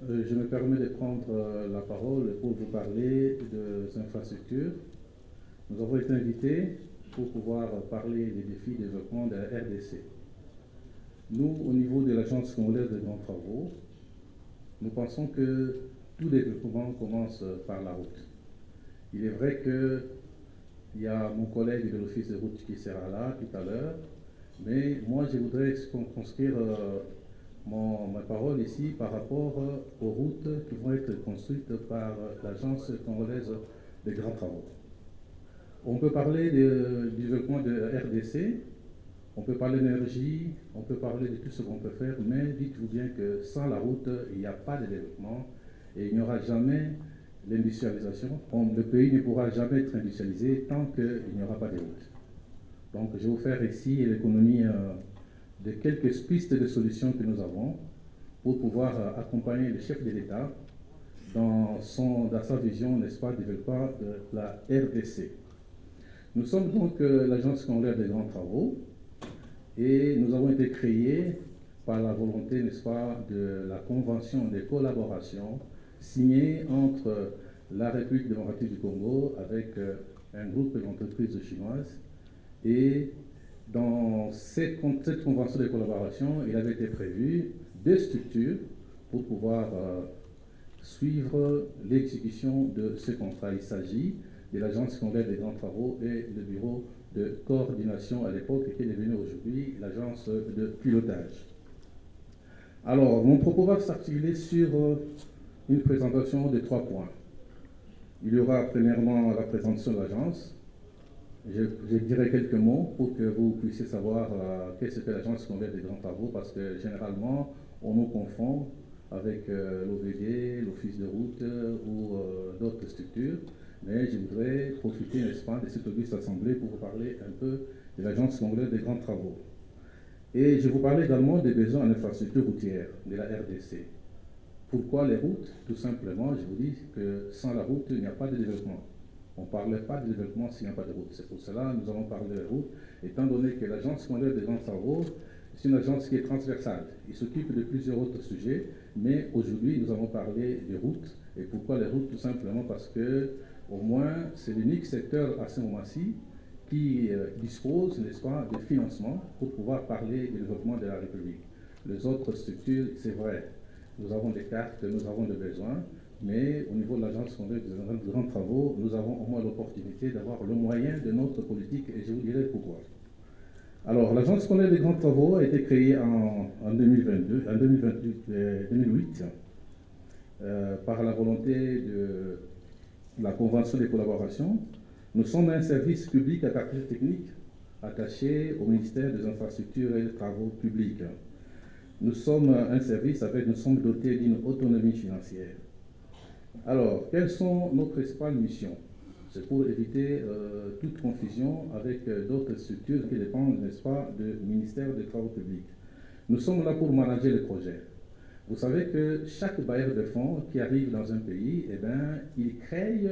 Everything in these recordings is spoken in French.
je me permets de prendre la parole pour vous parler des infrastructures. Nous avons été invités pour pouvoir parler des défis de développement de la RDC. Nous, au niveau de l'Agence congolaise de grands travaux, nous pensons que tout développement commence par la route. Il est vrai qu'il y a mon collègue de l'Office de route qui sera là tout à l'heure, mais moi je voudrais construire ma parole ici par rapport aux routes qui vont être construites par l'Agence congolaise des grands travaux. On peut parler du développement de la RDC, on peut parler d'énergie, on peut parler de tout ce qu'on peut faire, mais dites-vous bien que sans la route, il n'y a pas de développement et il n'y aura jamais l'industrialisation. Le pays ne pourra jamais être industrialisé tant qu'il n'y aura pas de route. Donc je vais vous faire ici l'économie de quelques pistes de solutions que nous avons pour pouvoir accompagner le chef de l'État dans sa vision, n'est-ce pas, développement de la RDC. Nous sommes donc l'Agence congolaise des grands travaux et nous avons été créés par la volonté, n'est-ce pas, de la convention de collaboration signée entre la République démocratique du Congo avec un groupe d'entreprises chinoises. Et dans cette convention de collaboration, il avait été prévu 2 structures pour pouvoir suivre l'exécution de ce contrat. Il s'agit de l'Agence congolaise des grands travaux et le bureau de coordination à l'époque qui est devenu aujourd'hui l'agence de pilotage. Alors, mon propos va s'articuler sur une présentation de 3 points. Il y aura premièrement la présentation de l'agence. Je dirai quelques mots pour que vous puissiez savoir qu'est-ce que l'Agence congolaise des grands travaux, parce que généralement, on nous confond avec l'OVD, l'Office de route ou d'autres structures. Mais je voudrais profiter, n'est-ce pas, de cette auguste assemblée pour vous parler un peu de l'Agence congolaise des grands travaux. Et je vous parler également des besoins en infrastructure routière de la RDC. Pourquoi les routes? Tout simplement, je vous dis que sans la route, il n'y a pas de développement. On ne parle pas de développement s'il n'y a pas de route. C'est pour cela que nous allons parler de route, étant donné que l'Agence congolaise des grands travaux, c'est une agence qui est transversale. Il s'occupe de plusieurs autres sujets, mais aujourd'hui, nous allons parler des routes. Et pourquoi les routes? Tout simplement parce que, au moins, c'est l'unique secteur à ce moment-ci qui dispose, n'est-ce pas, de financement pour pouvoir parler du développement de la République. Les autres structures, c'est vrai, nous avons des cartes, nous avons des besoins, mais au niveau de l'Agence congolaise des grands travaux, nous avons au moins l'opportunité d'avoir le moyen de notre politique, et je vous dirai pourquoi. Alors, l'Agence congolaise des grands travaux a été créée en 2008 par la volonté de la Convention de collaboration. Nous sommes un service public à caractère technique attaché au ministère des Infrastructures et des Travaux publics. Nous sommes un service nous sommes dotés d'une autonomie financière. Alors, quelles sont nos principales missions? C'est pour éviter toute confusion avec d'autres structures qui dépendent, n'est-ce pas, du ministère des Travaux publics. Nous sommes là pour manager les projets. Vous savez que chaque bailleur de fonds qui arrive dans un pays, eh bien, il crée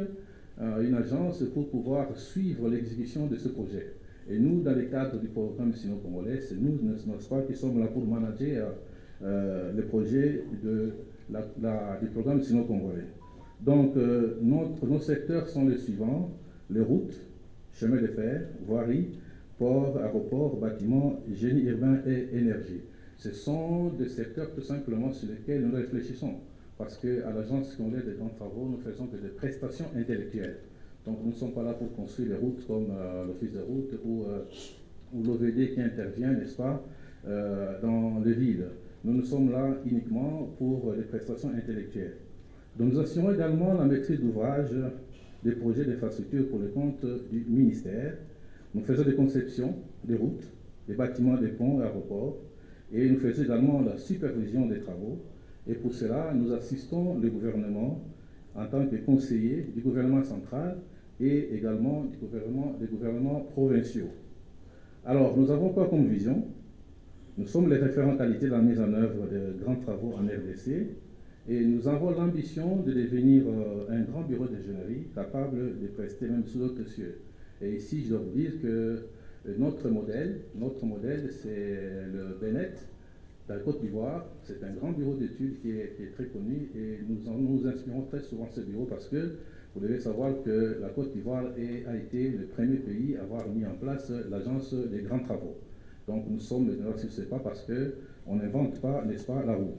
une agence pour pouvoir suivre l'exécution de ce projet. Et nous, dans le cadre du programme sino-congolais, c'est nous, n'est-ce pas, qui sommes là pour manager les projets du programme sino-congolais. Donc, nos secteurs sont les suivants: les routes, chemins de fer, voiries, ports, aéroports, bâtiments, génie urbain et énergie. Ce sont des secteurs tout simplement sur lesquels nous réfléchissons. Parce qu'à l'Agence congolaise des grands travaux, nous faisons que des prestations intellectuelles. Donc nous ne sommes pas là pour construire les routes comme l'Office de route ou l'OVD qui intervient, n'est-ce pas, dans les villes. Nous sommes là uniquement pour les prestations intellectuelles. Donc nous assurons également la maîtrise d'ouvrage des projets d'infrastructure pour le compte du ministère. Nous faisons des conceptions des routes, des bâtiments, des ponts, aéroports, et nous faisons également la supervision des travaux. Et pour cela, nous assistons le gouvernement en tant que conseiller du gouvernement central et également des gouvernements provinciaux. Alors, nous avons quoi comme vision? Nous sommes les référents qualité de la mise en œuvre de grands travaux en RDC et nous avons l'ambition de devenir un grand bureau d'ingénierie capable de prester même sous d'autres cieux. Et ici, je dois vous dire que notre modèle c'est le BNET, Dans la Côte d'Ivoire, c'est un grand bureau d'études qui est très connu et nous inspirons très souvent ce bureau parce que vous devez savoir que la Côte d'Ivoire a été le premier pays à avoir mis en place l'agence des grands travaux. Donc nous sommes maintenant sur ce pas parce qu'on n'invente pas, n'est-ce pas, la roue.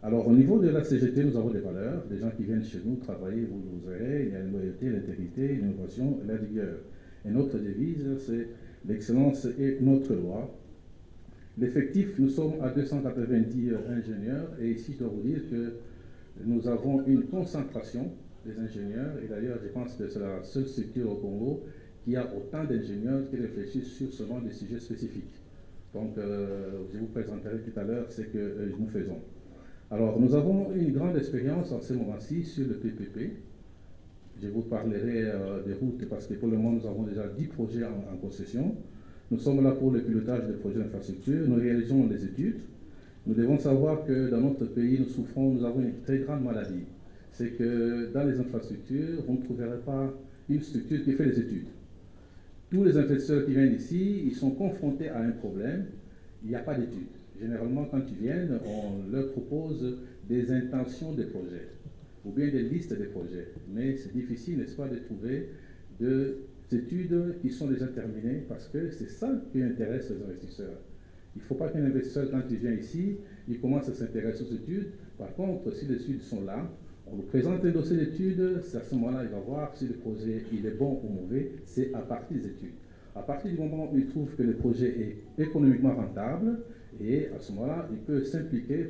Alors au niveau de la CGT, nous avons des valeurs, des gens qui viennent chez nous travailler, vous verrez, il y a la loyauté, l'intégrité, l'innovation et la rigueur. Et notre devise, c'est l'excellence et notre loi. L'effectif, nous sommes à 290 ingénieurs et ici je dois vous dire que nous avons une concentration des ingénieurs et d'ailleurs je pense que c'est la seule structure au Congo qui a autant d'ingénieurs qui réfléchissent sur ce genre de sujets spécifiques. Donc je vous présenterai tout à l'heure ce que nous faisons. Alors nous avons une grande expérience en ce moment-ci sur le PPP. Je vous parlerai des routes parce que pour le moment nous avons déjà 10 projets en concession. Nous sommes là pour le pilotage des projets d'infrastructure, nous réalisons des études. Nous devons savoir que dans notre pays, nous avons une très grande maladie. C'est que dans les infrastructures, vous ne trouverez pas une structure qui fait les études. Tous les investisseurs qui viennent ici, ils sont confrontés à un problème, il n'y a pas d'études. Généralement, quand ils viennent, on leur propose des intentions de projets, ou bien des listes de projets. Mais c'est difficile, n'est-ce pas, de trouver des études qui sont déjà terminées, parce que c'est ça qui intéresse les investisseurs. Il ne faut pas qu'un investisseur, quand il vient ici, il commence à s'intéresser aux études. Par contre, si les études sont là, on lui présente un dossier d'études, c'est à ce moment-là il va voir si le projet il est bon ou mauvais, c'est à partir des études. À partir du moment où il trouve que le projet est économiquement rentable, et à ce moment-là, il peut s'impliquer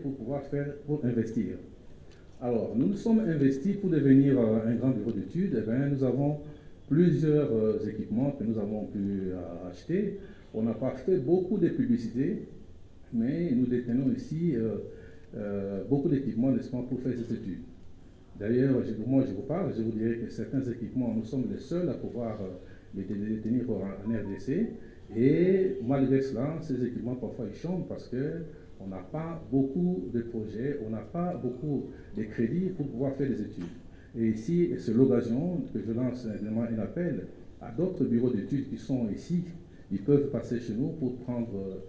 pour investir. Alors, nous nous sommes investis pour devenir un grand bureau d'études. Eh bien, nous avons plusieurs équipements que nous avons pu acheter. On n'a pas fait beaucoup de publicité, mais nous détenons ici beaucoup d'équipements, n'est-ce pas, pour faire ces études. D'ailleurs, moi je vous parle, je vous dirais que certains équipements, nous sommes les seuls à pouvoir les détenir en RDC. Et malgré cela, ces équipements parfois ils changent parce qu'on n'a pas beaucoup de projets, on n'a pas beaucoup de crédits pour pouvoir faire des études. Et ici, c'est l'occasion que je lance un appel à d'autres bureaux d'études qui sont ici. Ils peuvent passer chez nous pour prendre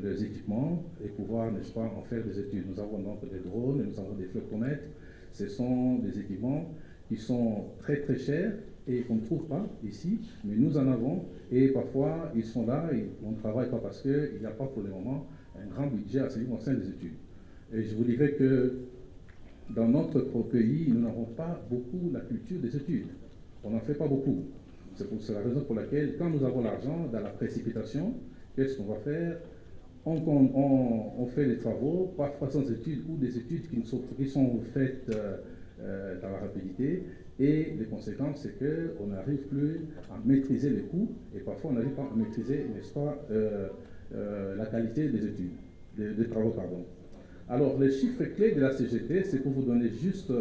les équipements et pouvoir, n'est-ce pas, en faire des études. Nous avons donc des drones, nous avons des flocomètres. Ce sont des équipements qui sont très très chers et qu'on ne trouve pas ici, mais nous en avons et parfois ils sont là et on ne travaille pas parce qu'il n'y a pas pour le moment un grand budget à ce qui concerne les études. Et je vous dirais que dans notre pays, nous n'avons pas beaucoup la culture des études. On n'en fait pas beaucoup. C'est la raison pour laquelle, quand nous avons l'argent, dans la précipitation, qu'est-ce qu'on va faire? On fait les travaux, parfois sans études, ou des études qui sont faites dans la rapidité, et les conséquences, c'est qu'on n'arrive plus à maîtriser les coûts, et parfois on n'arrive pas à maîtriser, n'est-ce pas, la qualité des études, des travaux, pardon. Alors, les chiffres clés de la CGT, c'est pour vous donner juste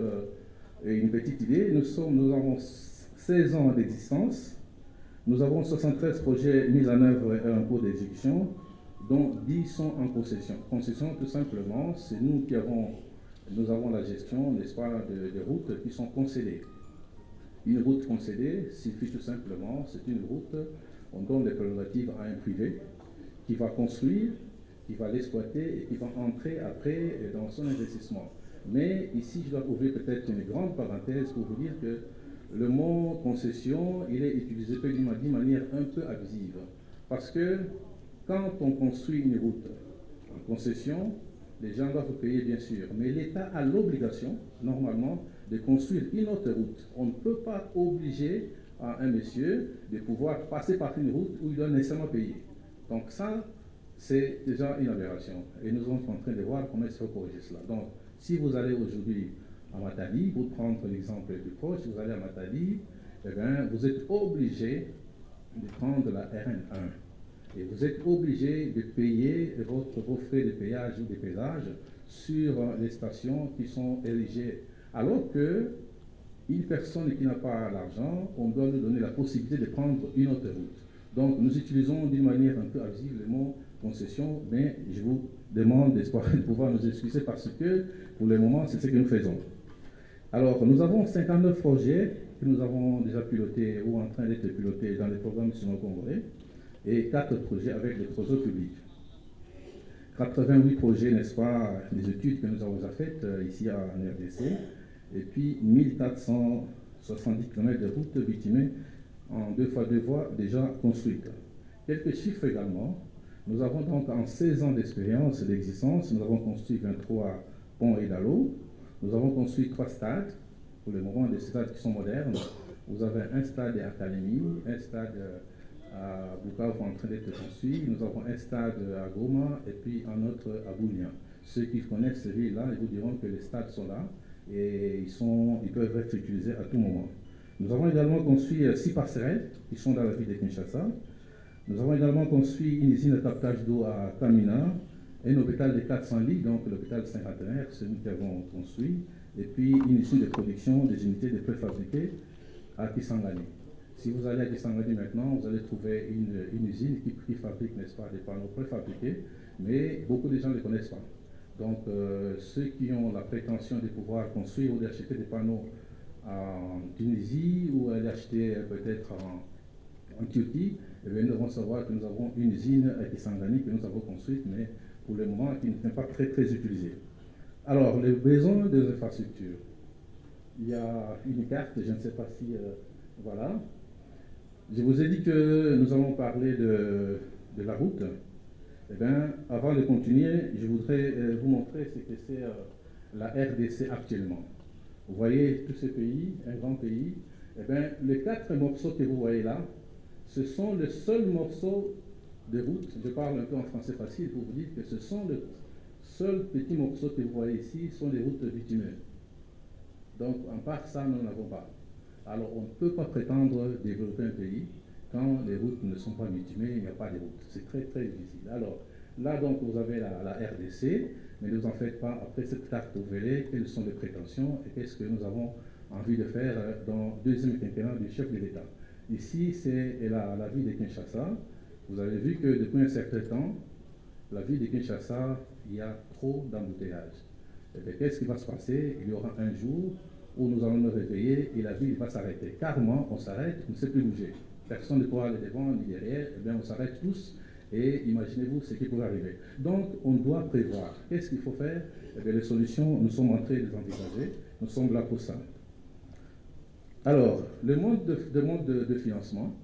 une petite idée. Nous avons 16 ans d'existence, nous avons 73 projets mis en œuvre et en cours d'exécution, dont 10 sont en concession. Concession, tout simplement, c'est nous qui avons la gestion, n'est-ce pas, de routes qui sont concédées. Une route concédée signifie tout simplement, c'est une route, on donne des prérogatives à un privé qui va construire, qui va l'exploiter et qui va entrer après dans son investissement. Mais ici, je dois ouvrir peut-être une grande parenthèse pour vous dire que le mot concession, il est utilisé d'une manière un peu abusive. Parce que quand on construit une route en concession, les gens doivent payer bien sûr, mais l'État a l'obligation, normalement, de construire une autre route. On ne peut pas obliger à un monsieur de pouvoir passer par une route où il doit nécessairement payer. Donc ça, c'est déjà une aberration. Et nous sommes en train de voir comment il faut corriger cela. Donc, si vous allez aujourd'hui à Matadi, pour prendre l'exemple plus proche, vous allez à Matadi, eh bien, vous êtes obligé de prendre la RN1. Et vous êtes obligé de payer vos frais de péage ou de péage sur les stations qui sont érigées. Alors que une personne qui n'a pas l'argent, on doit lui donner la possibilité de prendre une autre route. Donc nous utilisons d'une manière un peu abusive le mot concession, mais je vous demande d'espoir de pouvoir nous excuser parce que pour le moment c'est ce que nous faisons. Alors nous avons 59 projets que nous avons déjà pilotés ou en train d'être pilotés dans les programmes nationaux congolais et 4 projets avec le trésor public. 88 projets, n'est-ce pas, des études que nous avons faites ici en RDC, et puis 1470 km de routes bitumées en 2x2 voies déjà construites. Quelques chiffres également. Nous avons donc en 16 ans d'expérience d'existence, nous avons construit 23 ponts et dallos, nous avons construit 3 stades, pour le moment des stades qui sont modernes. Vous avez un stade à Kalemi, un stade à Bukavu en train d'être construit, nous avons un stade à Goma et puis un autre à Boulia. Ceux qui connaissent ces villes-là, ils vous diront que les stades sont là et ils peuvent être utilisés à tout moment. Nous avons également construit 6 passerelles qui sont dans la ville de Kinshasa. Nous avons également construit une usine de captage d'eau à Kamina, un hôpital de 400 lits, donc l'hôpital Saint-Antoine, c'est nous qui avons construit, et puis une usine de production des unités de préfabriquées à Kisangani. Si vous allez à Kisangani maintenant, vous allez trouver une usine qui fabrique, n'est-ce pas, des panneaux préfabriqués, mais beaucoup de gens ne les connaissent pas. Donc ceux qui ont la prétention de pouvoir construire ou d'acheter des panneaux en Tunisie ou aller acheter peut-être en Turquie, eh bien, nous devons savoir que nous avons une usine à Kisangani que nous avons construite, mais pour le moment qui n'est pas très utilisée. Alors, les besoins des infrastructures. Il y a une carte, je ne sais pas si... voilà. Je vous ai dit que nous allons parler de la route. Eh bien, avant de continuer, je voudrais vous montrer ce que c'est la RDC actuellement. Vous voyez tous ces pays, un grand pays. Eh bien, les 4 morceaux que vous voyez là, ce sont les seuls morceaux de route. Je parle un peu en français facile pour vous dire que ce sont les seuls petits morceaux que vous voyez ici, sont des routes bitumées. Donc, en part ça, nous n'en avons pas. Alors, on ne peut pas prétendre développer un pays quand les routes ne sont pas bitumées, il n'y a pas de routes. C'est très difficile. Alors, là, donc, vous avez la RDC, mais ne vous en faites pas. Après cette carte, vous verrez quelles sont les prétentions et qu'est-ce que nous avons envie de faire dans le deuxième quinquennat du chef de l'État. Ici, c'est la ville de Kinshasa. Vous avez vu que depuis un certain temps, la ville de Kinshasa, il y a trop d'embouteillages. Qu'est-ce qui va se passer? Il y aura un jour où nous allons nous réveiller et la ville va s'arrêter. Carrément, on s'arrête, on ne sait plus bouger. Personne ne pourra aller devant ni derrière, eh bien on s'arrête tous et imaginez-vous ce qui pourrait arriver. Donc, on doit prévoir. Qu'est-ce qu'il faut faire? Eh bien, les solutions, nous sommes en train de les envisager. Nous sommes là pour ça. Alors, le mode de financement,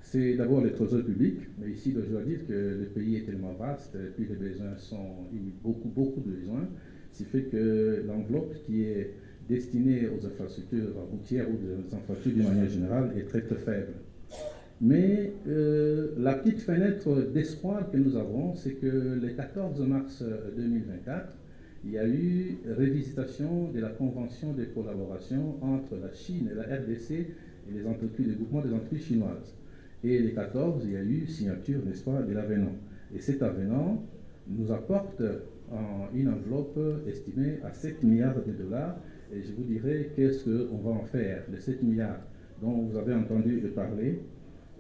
c'est d'abord les trésors publics, mais ici, je dois dire que le pays est tellement vaste, et puis les besoins sont beaucoup de besoins, ce qui fait que l'enveloppe qui est destinée aux infrastructures routières ou aux infrastructures d'une manière générale est très faible. Mais la petite fenêtre d'espoir que nous avons, c'est que le 14 mars 2024, il y a eu révisitation de la convention de collaboration entre la Chine et la RDC et les entreprises, le groupement des entreprises chinoises. Et les 14, il y a eu signature, n'est-ce pas, de l'avenant. Et cet avenant nous apporte une enveloppe estimée à 7 milliards de dollars. Et je vous dirai qu'est-ce qu'on va en faire, les 7 milliards dont vous avez entendu parler.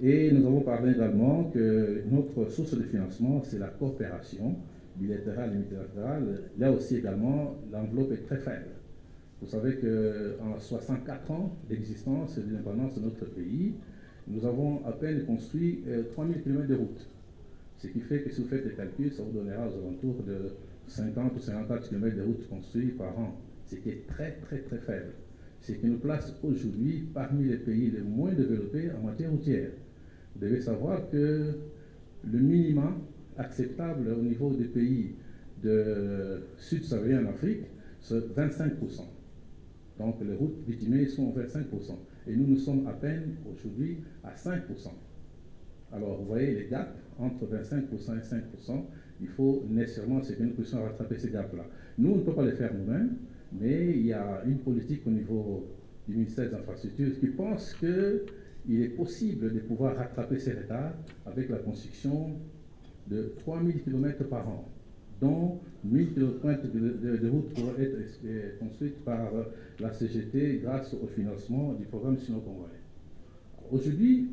Et nous avons parlé également que notre source de financement, c'est la coopération bilatérale et multilatérale. Là aussi également, l'enveloppe est très faible. Vous savez qu'en 64 ans d'existence et d'indépendance de notre pays, nous avons à peine construit 3000 km de route. Ce qui fait que si vous faites des calculs, ça vous donnera aux alentours de 50 ou 54 km de route construits par an. Ce qui est très faible. Ce qui nous place aujourd'hui parmi les pays les moins développés en matière routière. Vous devez savoir que le minimum acceptable au niveau des pays de Sud-Sahara en Afrique, c'est 25%. Donc les routes bitumées sont 25%. Et nous sommes à peine aujourd'hui à 5%. Alors vous voyez les gaps entre 25% et 5%. Il faut nécessairement que nous puissions rattraper ces gaps-là. Nous, on ne peut pas les faire nous-mêmes, mais il y a une politique au niveau du ministère des Infrastructures qui pense qu'il est possible de pouvoir rattraper ces retards avec la construction de 3000 km par an, dont 1000 km de routes pourraient être construites par la CGT grâce au financement du programme sino-congolais. Aujourd'hui,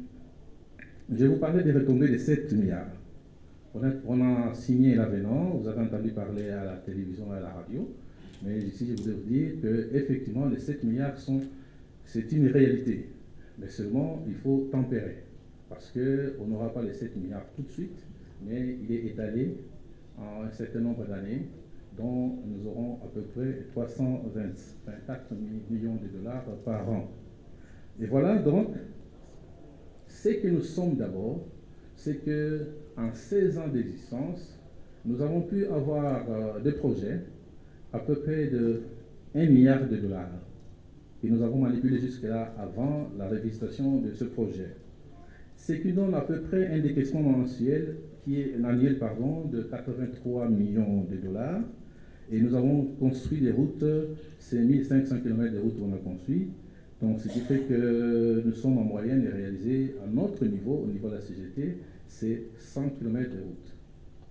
je vais vous parler des retombées de 7 milliards. On a signé l'avenant, vous avez entendu parler à la télévision et à la radio, mais ici je voudrais vous dire qu'effectivement les 7 milliards c'est une réalité, mais seulement il faut tempérer, parce qu'on n'aura pas les 7 milliards tout de suite, mais il est étalé en un certain nombre d'années, dont nous aurons à peu près 324 millions de dollars par an. Et voilà donc, ce que nous sommes d'abord, c'est qu'en 16 ans d'existence, nous avons pu avoir des projets à peu près de 1 milliard de dollars que nous avons manipulé jusque-là avant la révisation de ce projet. Ce qui donne à peu près un décaissement mensuel, annuel de 83 millions de dollars. Et nous avons construit des routes, c'est 1500 km de routes qu'on a construit. Donc, ce qui fait que nous sommes en moyenne de réaliser à notre niveau, au niveau de la CGT, c'est 100 km de routes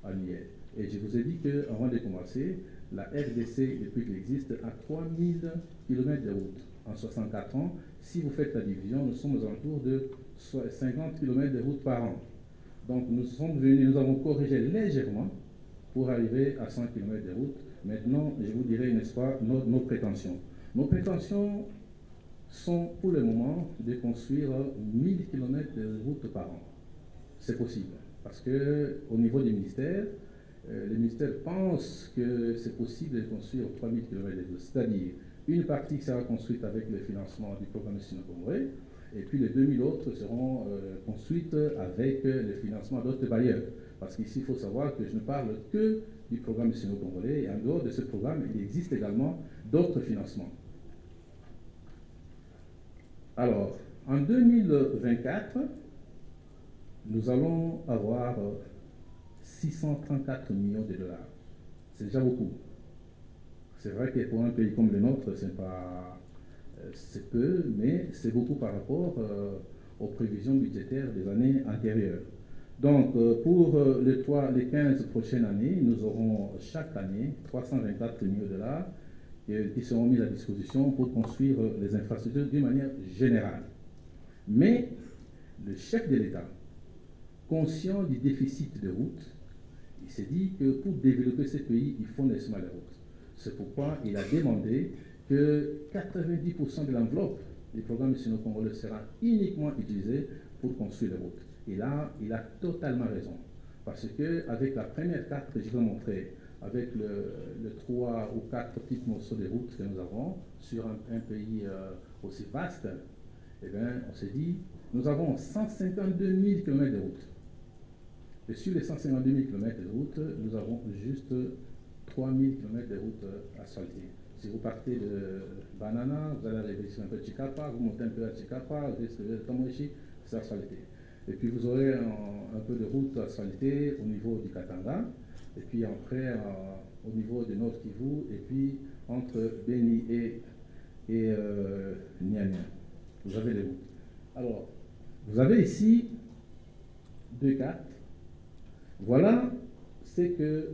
annuelles. Et je vous ai dit qu'avant de commencer, la RDC, depuis qu'elle existe, a 3000 km de routes en 64 ans. Si vous faites la division, nous sommes aux alentours de 50 km de routes par an. Donc, nous avons corrigé légèrement pour arriver à 100 km de route. Maintenant, je vous dirai, n'est-ce pas, nos prétentions. Nos prétentions sont pour le moment de construire 1000 km de route par an. C'est possible, parce qu'au niveau des ministères, le ministère pense que c'est possible de construire 3000 km de route, c'est-à-dire une partie sera construite avec le financement du programme sino-congolais, et puis les 2000 autres seront construites avec le financement d'autres bailleurs. Parce qu'ici, il faut savoir que je ne parle que du programme sino-congolais, et en dehors de ce programme, il existe également d'autres financements. Alors, en 2024, nous allons avoir 634 millions de dollars. C'est déjà beaucoup. C'est vrai que pour un pays comme le nôtre, c'est peu, mais c'est beaucoup par rapport aux prévisions budgétaires des années antérieures. Donc, pour les 15 prochaines années, nous aurons chaque année 324 millions de dollars qui seront mis à disposition pour construire les infrastructures d'une manière générale. Mais le chef de l'État, conscient du déficit de routes, il s'est dit que pour développer ce pays, il faut nécessairement les routes. C'est pourquoi il a demandé que 90% de l'enveloppe du programme sino-congolais sera uniquement utilisée pour construire les routes. Et là, il a totalement raison. Parce qu'avec la première carte que je vais montrer, avec le 3 ou 4 petits morceaux de routes que nous avons sur un pays aussi vaste, eh bien, on s'est dit, nous avons 152 000 km de routes. Et sur les 152 000 km de routes, nous avons juste 3 000 km de routes asphaltées. Si vous partez de Banana, vous allez arriver sur un peu de Chikapa, vous montez un peu à Chikapa, vous descendez de Tomoichi, c'est asphalté. Et puis vous aurez un peu de route asphaltée au niveau du Katanga, et puis après au niveau de Nord Kivu, et puis entre Beni et Niamey. Vous avez les routes. Alors, vous avez ici deux cartes. Voilà ce que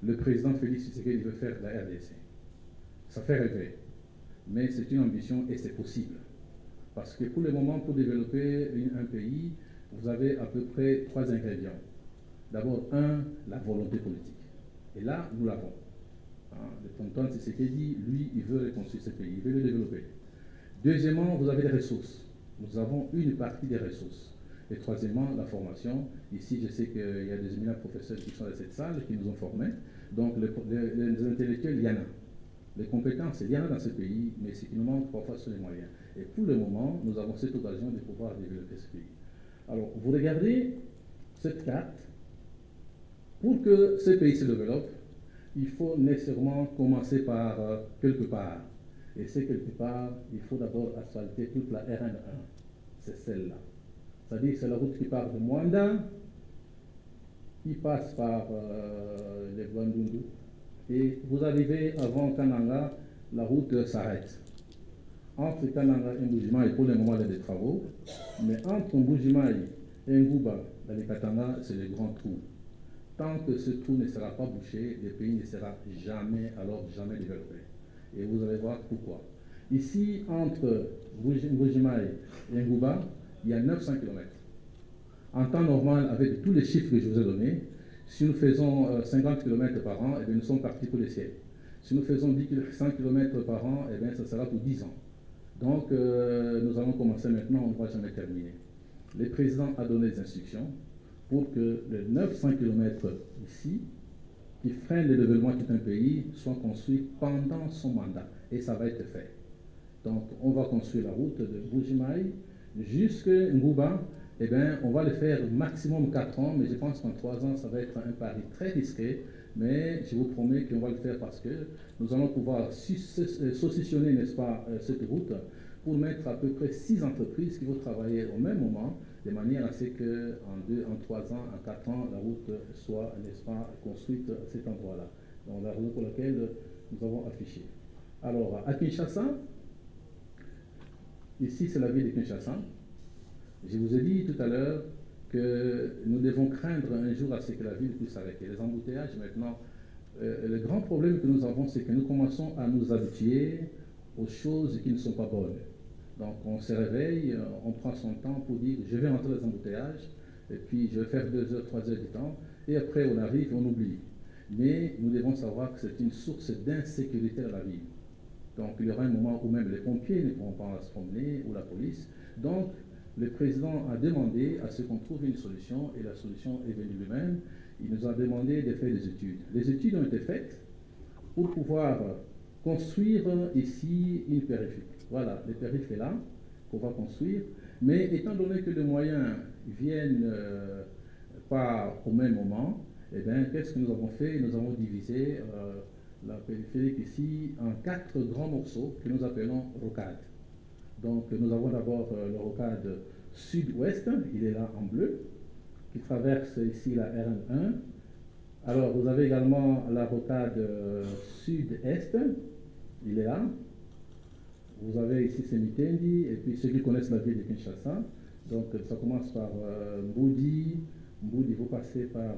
le président Félix Tshisekedi veut faire de la RDC. Ça fait rêver, mais c'est une ambition et c'est possible. Parce que pour le moment, pour développer un pays, vous avez à peu près 3 ingrédients. D'abord, la volonté politique. Et là, nous l'avons. Le tonton Tshisekedi, lui, il veut reconstruire ce pays, il veut le développer. Deuxièmement, vous avez les ressources. Nous avons une partie des ressources. Et troisièmement, la formation. Ici, je sais qu'il y a des éminents professeurs qui sont dans cette salle, qui nous ont formés. Donc, les intellectuels, il y en a. Les compétences, il y en a dans ce pays, mais ce qui nous manque parfois, ce sont les moyens. Et pour le moment, nous avons cette occasion de pouvoir développer ce pays. Alors, vous regardez cette carte. Pour que ce pays se développe, il faut nécessairement commencer par quelque part. Et c'est quelque part, il faut d'abord asphalter toute la RN1. C'est celle-là. C'est-à-dire c'est la route qui part de Mwanda, qui passe par les Bandundu. Et vous arrivez avant Kananga, la route s'arrête. Entre Kananga et Mbujimaï, pour le moment, il y a des travaux. Mais entre Mbujimaï et Ngouba, dans les Katanga, c'est le grand trou. Tant que ce trou ne sera pas bouché, le pays ne sera jamais, alors jamais développé. Et vous allez voir pourquoi. Ici, entre Mbujimaï et Ngouba, il y a 900 km. En temps normal, avec tous les chiffres que je vous ai donnés, si nous faisons 50 km par an, eh bien, nous sommes partis pour le ciel. Si nous faisons 100 km par an, eh bien, ça sera pour 10 ans. Donc, nous allons commencer maintenant, on ne va jamais terminer. Le président a donné des instructions pour que les 900 km ici, qui freinent le développement de tout un pays, soient construits pendant son mandat. Et ça va être fait. Donc, on va construire la route de Bujimaï jusqu'à Ngouba. Eh bien, on va le faire maximum 4 ans, mais je pense qu'en 3 ans, ça va être un pari très risqué. Mais je vous promets qu'on va le faire parce que nous allons pouvoir saucissonner, n'est-ce pas, cette route pour mettre à peu près 6 entreprises qui vont travailler au même moment, de manière à ce qu'en 3 ans, en 4 ans, la route soit, n'est-ce pas, construite à cet endroit-là. Donc, la raison pour laquelle nous avons affiché. Alors, à Kinshasa, ici, c'est la ville de Kinshasa. Je vous ai dit tout à l'heure que nous devons craindre un jour à ce que la ville puisse s'arrêter. Les embouteillages, maintenant, le grand problème que nous avons, c'est que nous commençons à nous habituer aux choses qui ne sont pas bonnes. Donc, on se réveille, on prend son temps pour dire je vais rentrer dans les embouteillages, et puis je vais faire 2 heures, 3 heures de temps, et après on arrive, on oublie. Mais nous devons savoir que c'est une source d'insécurité à la ville. Donc, il y aura un moment où même les pompiers ne pourront pas se promener, ou la police. Donc, le président a demandé à ce qu'on trouve une solution, et la solution est venue lui-même. Il nous a demandé de faire des études. Les études ont été faites pour pouvoir construire ici une périphérie. Voilà, le périph' est là, qu'on va construire. Mais étant donné que les moyens viennent pas au même moment, eh bien, qu'est-ce que nous avons fait? Nous avons divisé la périphérique ici en 4 grands morceaux que nous appelons rocades. Donc, nous avons d'abord le rocade sud-ouest, il est là en bleu, qui traverse ici la RN1. Alors, vous avez également la rocade sud-est, il est là. Vous avez ici Semitendi, et puis ceux qui connaissent la ville de Kinshasa. Donc, ça commence par Mboudi. Mboudi, vous passez par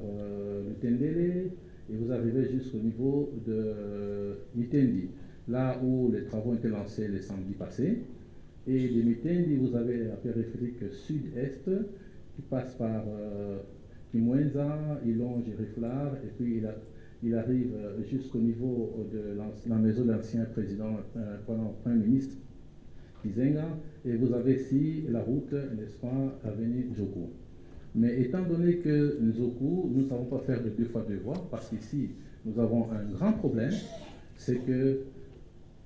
le Tendele, et vous arrivez jusqu'au niveau de Mitendi, là où les travaux ont été lancés le samedi passé. Et de Mitendi, vous avez la périphérique sud-est qui passe par Kimwenza, il longe Riflar, et puis il arrive jusqu'au niveau de la maison de l'ancien président, Premier ministre Kizenga, et vous avez ici la route, n'est-ce pas, avenue Njoku. Mais étant donné que Njoku, nous ne savons pas faire de 2 fois 2 voies, parce qu'ici, nous avons un grand problème, c'est que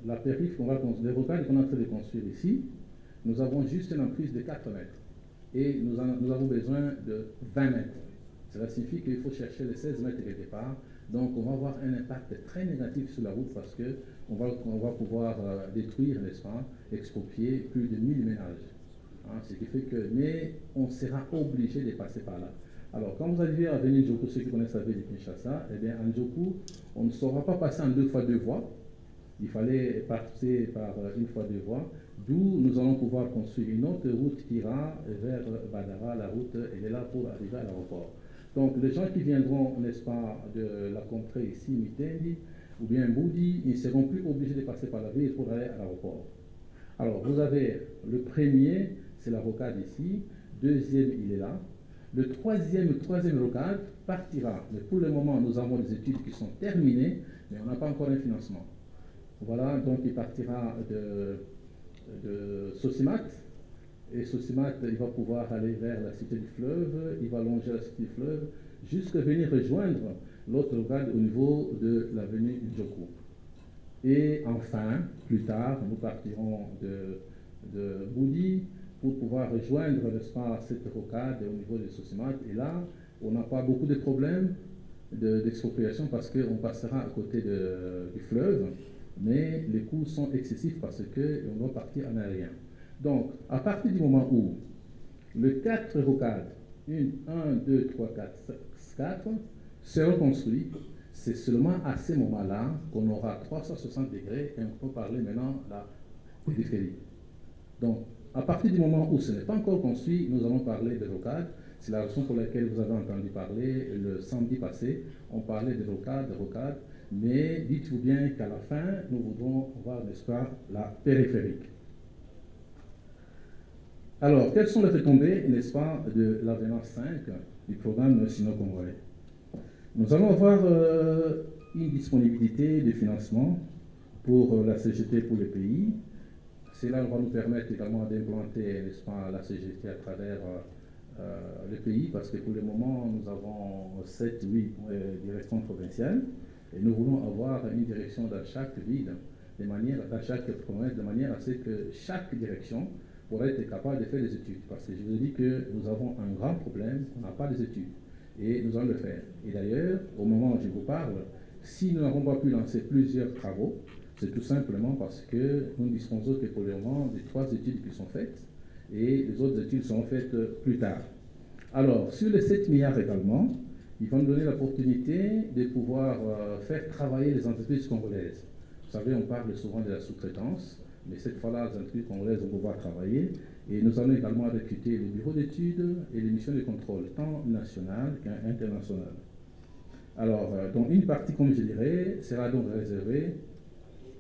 la périph', les rocades qu'on est en train de construire ici, nous avons juste une emprise de 4 mètres. Et nous avons besoin de 20 mètres. Cela signifie qu'il faut chercher les 16 mètres de départ. Donc on va avoir un impact très négatif sur la route parce qu'on va pouvoir détruire, n'est-ce pas, exproprier plus de 1000 ménages. Hein, ce qui fait que, mais on sera obligé de passer par là. Alors, quand vous arrivez à venir Njoku, ceux qui connaissent la ville de Kinshasa, eh bien, à Njoku, on ne saura pas passer en 2 fois 2 voies. Il fallait passer par 1 fois 2 voies, d'où nous allons pouvoir construire une autre route qui ira vers Badara. La route, elle est là pour arriver à l'aéroport. Donc, les gens qui viendront, n'est-ce pas, de la contrée ici, Mitendi, ou bien Mboudi, ils ne seront plus obligés de passer par la ville pour aller à l'aéroport. Alors, vous avez le premier, c'est la rocade ici. Deuxième, il est là. Le troisième rocade partira. Mais pour le moment, nous avons des études qui sont terminées, mais on n'a pas encore un financement. Voilà, donc il partira de Sosimat. Et Sosimat, il va pouvoir aller vers la cité du fleuve, il va longer la cité du fleuve, jusqu'à venir rejoindre l'autre rocade au niveau de l'avenue Njoku. Et enfin, plus tard, nous partirons de Boudi pour pouvoir rejoindre, n'est-ce pas, cette rocade au niveau de Sosimat. Et là, on n'a pas beaucoup de problèmes d'expropriation parce qu'on passera à côté du fleuve, mais les coûts sont excessifs parce qu'on doit partir en aérien. Donc, à partir du moment où les 4 rocades, 1, 2, 3, 4, seront construits, c'est seulement à ce moment-là qu'on aura 360 degrés et on peut parler maintenant de la périphérie. Donc, à partir du moment où ce n'est pas encore construit, nous allons parler de rocades. C'est la raison pour laquelle vous avez entendu parler le samedi passé. On parlait de rocades, mais dites-vous bien qu'à la fin, nous voudrons voir, n'est-ce pas, la périphérique. Alors, quelles sont les retombées, n'est-ce pas, de l'avenant 5 du programme sino-congolais? Nous allons avoir une disponibilité de financement pour la CGT pour le pays. Cela va nous permettre également d'implanter, n'est-ce pas, la CGT à travers le pays, parce que pour le moment, nous avons 7-8 directions provinciales, et nous voulons avoir une direction dans chaque ville, dans chaque province, de manière à ce que chaque direction pourrait être capable de faire des études. Parce que je vous ai dit que nous avons un grand problème, on n'a pas des études. Et nous allons le faire. Et d'ailleurs, au moment où je vous parle, si nous n'avons pas pu lancer plusieurs travaux, c'est tout simplement parce que nous ne disposons que pour le moment de 3 études qui sont faites, et les autres études seront faites plus tard. Alors, sur les 7 milliards également, ils vont nous donner l'opportunité de pouvoir faire travailler les entreprises congolaises. Vous savez, on parle souvent de la sous-traitance, mais cette fois-là, les entreprises congolaises vont pouvoir travailler. Et nous allons également recruter les bureaux d'études et les missions de contrôle, tant nationales qu'internationales. Alors, donc une partie, comme je dirais, sera donc réservée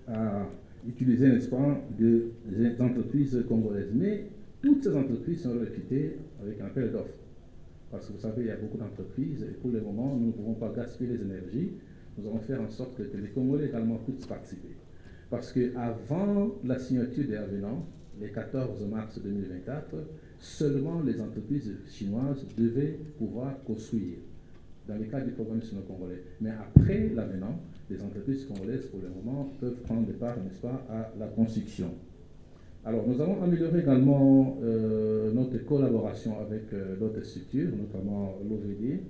à utiliser, n'est-ce pas, des entreprises congolaises. Mais toutes ces entreprises sont recrutées avec un appel d'offres. Parce que vous savez, il y a beaucoup d'entreprises et pour le moment, nous ne pouvons pas gaspiller les énergies. Nous allons faire en sorte que les Congolais également puissent participer. Parce qu'avant la signature des avenants, le 14 mars 2024, seulement les entreprises chinoises devaient pouvoir construire dans le cadre du programme sino-congolais. Mais après l'avenant, les entreprises congolaises, pour le moment, peuvent prendre part, n'est-ce pas, à la construction. Alors, nous avons amélioré également notre collaboration avec d'autres structures, notamment l'OVD,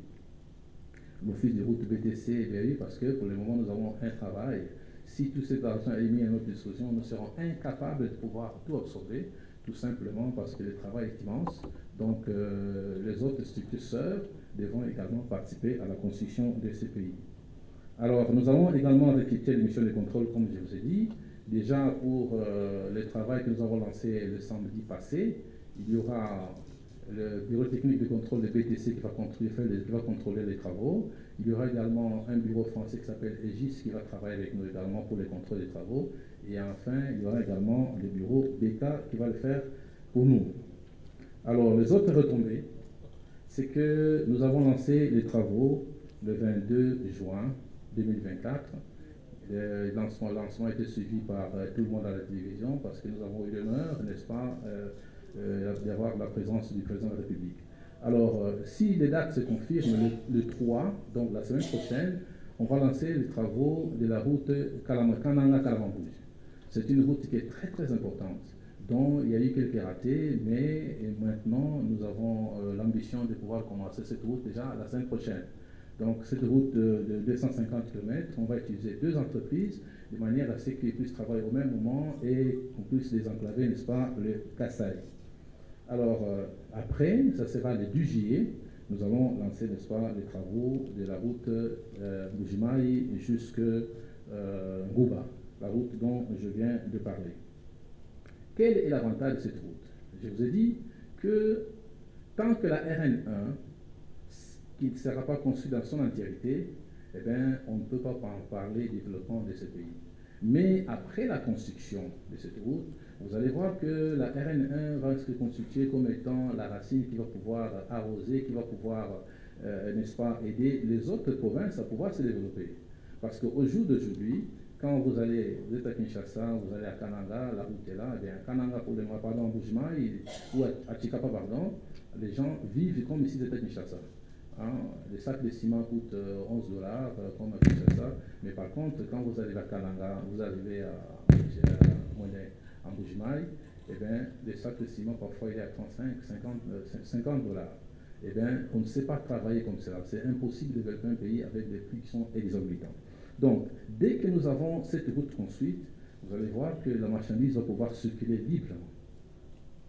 l'Office des routes BTC et BAU, parce que pour le moment, nous avons un travail. Si tout cet argent est mis à notre disposition, nous serons incapables de pouvoir tout absorber, tout simplement parce que le travail est immense. Donc, les autres structures sœurs devront également participer à la construction de ces pays. Alors, nous avons également recruté les missions de contrôle, comme je vous ai dit. Déjà, pour le travail que nous avons lancé le samedi passé, il y aura le bureau technique de contrôle de BTC qui va contrôler les travaux. Il y aura également un bureau français qui s'appelle EGIS qui va travailler avec nous également pour le contrôle des travaux. Et enfin, il y aura également le bureau BK qui va le faire pour nous. Alors, les autres retombées, c'est que nous avons lancé les travaux le 22 juin 2024. Le lancement a été suivi par tout le monde à la télévision parce que nous avons eu l'honneur, n'est-ce pas, d'avoir la présence du président de la République. Alors, si les dates se confirment, le 3, donc la semaine prochaine, on va lancer les travaux de la route Kananga-Kalamambouj. C'est une route qui est très très importante, dont il y a eu quelques ratés, mais maintenant nous avons l'ambition de pouvoir commencer cette route déjà la semaine prochaine. Donc cette route de 250 km, on va utiliser 2 entreprises de manière à ce qu'ils puissent travailler au même moment et qu'on puisse désenclaver, n'est-ce pas, le Kasaï. Alors après, ça sera le 2 juillet, nous allons lancer, n'est-ce pas, les travaux de la route Bujimaï jusqu'à Gouba, la route dont je viens de parler. Quel est l'avantage de cette route? Je vous ai dit que tant que la RN1 qui ne sera pas construite dans son entièreté, eh bien, on ne peut pas en parler du développement de ce pays. Mais après la construction de cette route, vous allez voir que la RN1 va se constituer comme étant la racine qui va pouvoir arroser, qui va pouvoir, n'est-ce pas, aider les autres provinces à pouvoir se développer. Parce qu'au jour d'aujourd'hui, quand vous êtes à Kinshasa, vous allez à Kananga, la route est là, et bien à Kananga, pour le moment, pardon, à Bujimaï, ou à Chikapa, pardon, les gens vivent comme ici à Kinshasa. Hein, les sacs de ciment coûtent 11 $, comme à Kinshasa, mais par contre, quand vous arrivez à Kananga, vous arrivez à Bujimaï, eh bien, les sacs de ciment, parfois, il est à 35, 50 $. Eh bien, on ne sait pas travailler comme cela. C'est impossible de développer un pays avec des prix qui sont exorbitants. Donc, dès que nous avons cette route construite, vous allez voir que la marchandise va pouvoir circuler librement.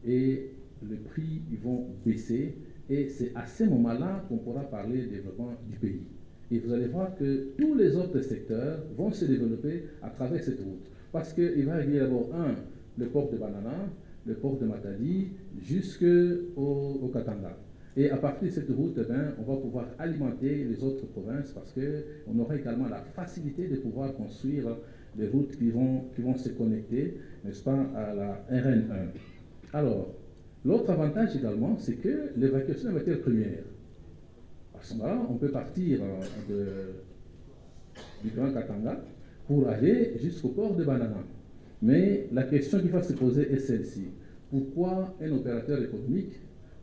Et les prix ils vont baisser. Et c'est à ce moment-là qu'on pourra parler du développement du pays. Et vous allez voir que tous les autres secteurs vont se développer à travers cette route. Parce qu'il va y avoir le port de Banana, le port de Matadi, jusqu'au Katanga. Et à partir de cette route, eh bien, on va pouvoir alimenter les autres provinces parce qu'on aura également la facilité de pouvoir construire des routes qui vont se connecter, n'est-ce pas, à la RN1. Alors, l'autre avantage également, c'est que l'évacuation des matières premières. À ce moment-là, on peut partir du Grand Katanga pour aller jusqu'au port de Banana. Mais la question qui va se poser est celle-ci. Pourquoi un opérateur économique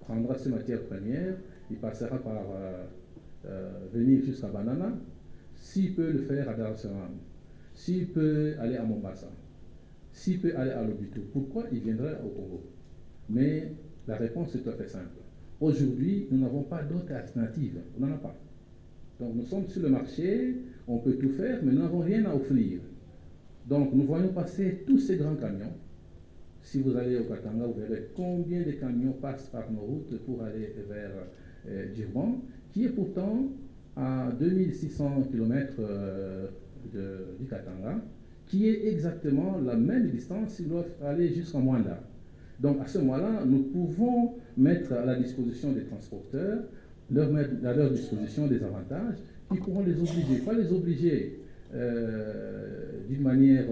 prendra ces matières premières, il passera par venir jusqu'à Banana. S'il peut le faire à Dar es Salaam, s'il peut aller à Mombasa, s'il peut aller à Lobito, pourquoi il viendrait au Congo? Mais la réponse est tout à fait simple. Aujourd'hui, nous n'avons pas d'autre alternative. On n'en a pas. Donc nous sommes sur le marché, on peut tout faire, mais nous n'avons rien à offrir. Donc nous voyons passer tous ces grands camions. Si vous allez au Katanga, vous verrez combien de camions passent par nos routes pour aller vers Durban, qui est pourtant à 2600 km du Katanga, qui est exactement la même distance s'ils doivent aller jusqu'à Mwanda. Donc à ce moment-là, nous pouvons mettre à la disposition des transporteurs, leur mettre à leur disposition des avantages qui pourront les obliger, pas les obliger d'une manière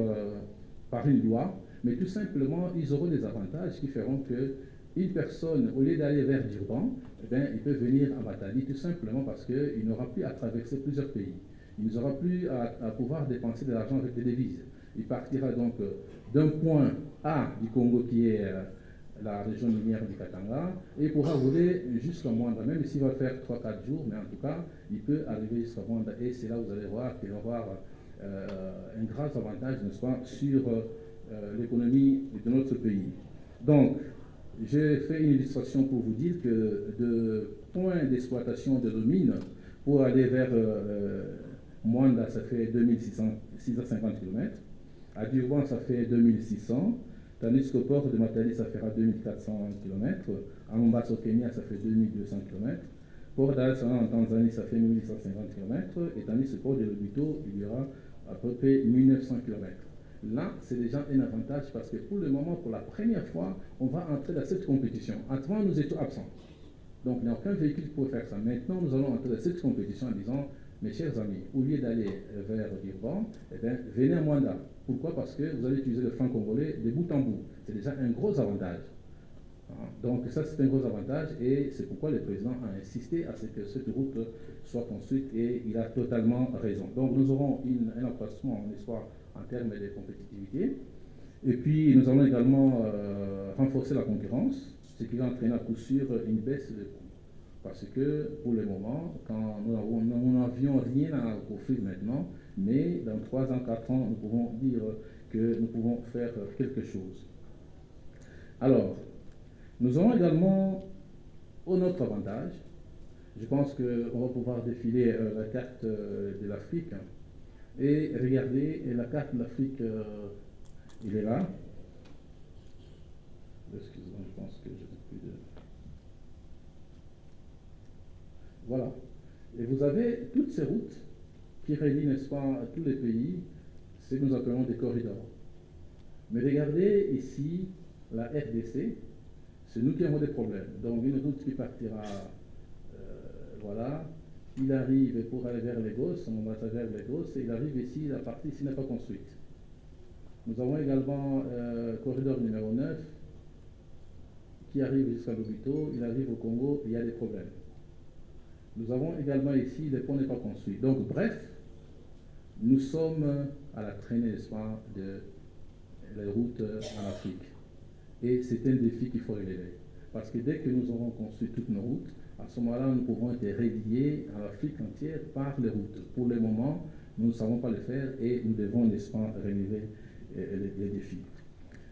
par une loi, mais tout simplement, ils auront des avantages qui feront qu'une personne, au lieu d'aller vers Durban, eh bien, il peut venir à Matadi tout simplement parce qu'il n'aura plus à traverser plusieurs pays. Il n'aura plus à pouvoir dépenser de l'argent avec des devises. Il partira donc d'un point A du Congo qui est la région minière du Katanga et pourra rouler jusqu'à Mwanda, même s'il va faire 3-4 jours, mais en tout cas, il peut arriver jusqu'à Mwanda et c'est là où vous allez voir qu'il va y avoir un grand avantage, n'est-ce pas, sur l'économie de notre pays. Donc, j'ai fait une illustration pour vous dire que de point d'exploitation de nos mines pour aller vers Mwanda, ça fait 2650 km. À Durban, ça fait 2600. Tandis qu'au port de Matadi, ça fera 2400 km. À Mombasa, au Kenya, ça fait 2200 km. Port Dar es Salaam en Tanzanie, ça fait 1850 km. Et tandis que port de Lobito, il y aura à peu près 1900 km. Là, c'est déjà un avantage parce que pour le moment, pour la première fois, on va entrer dans cette compétition. Avant, nous étions absents. Donc, il n'y a aucun véhicule pour faire ça. Maintenant, nous allons entrer dans cette compétition en disant, mes chers amis, au lieu d'aller vers Durban, eh bien, venez à Mwanda. Pourquoi? Parce que vous allez utiliser le franc congolais de bout en bout. C'est déjà un gros avantage. Donc ça, c'est un gros avantage et c'est pourquoi le président a insisté à ce que cette route soit construite et il a totalement raison. Donc nous aurons un accroissement, n'est-ce pas, en termes de compétitivité. Et puis nous allons également renforcer la concurrence, ce qui va entraîner à coup sûr une baisse de coûts. Parce que pour le moment, quand nous n'avions rien à offrir maintenant, mais dans 3 ans, 4 ans, nous pouvons dire que nous pouvons faire quelque chose. Alors, nous avons également un autre avantage. Je pense qu'on va pouvoir défiler la carte de l'Afrique et regarder la carte de l'Afrique, il est là. Excusez-moi, je pense que je n'ai plus de... Voilà. Et vous avez toutes ces routes qui relient, n'est-ce pas, à tous les pays, ce que nous appelons des corridors. Mais regardez ici la RDC, c'est nous qui avons des problèmes. Donc une route qui partira, voilà, il arrive pour aller vers Lagos, on va vers Lagos, et il arrive ici, la partie ici n'est pas construite. Nous avons également corridor numéro 9, qui arrive jusqu'à Lobito, il arrive au Congo, il y a des problèmes. Nous avons également ici, le pont n'est pas construit. Donc bref, nous sommes à la traînée, n'est-ce pas, de les routes en Afrique. Et c'est un défi qu'il faut relever. Parce que dès que nous aurons construit toutes nos routes, à ce moment-là, nous pourrons être reliés à l'Afrique entière par les routes. Pour le moment, nous ne savons pas le faire et nous devons, n'est-ce pas, relever les défis.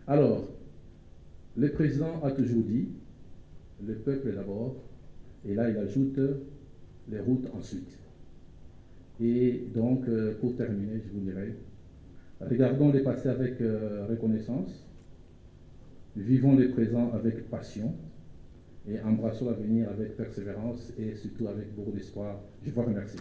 Alors, le président a toujours dit, le peuple d'abord, et là il ajoute les routes ensuite. Et donc, pour terminer, je vous dirais, regardons le passé avec reconnaissance, vivons le présent avec passion et embrassons l'avenir avec persévérance et surtout avec beaucoup d'espoir. Je vous remercie.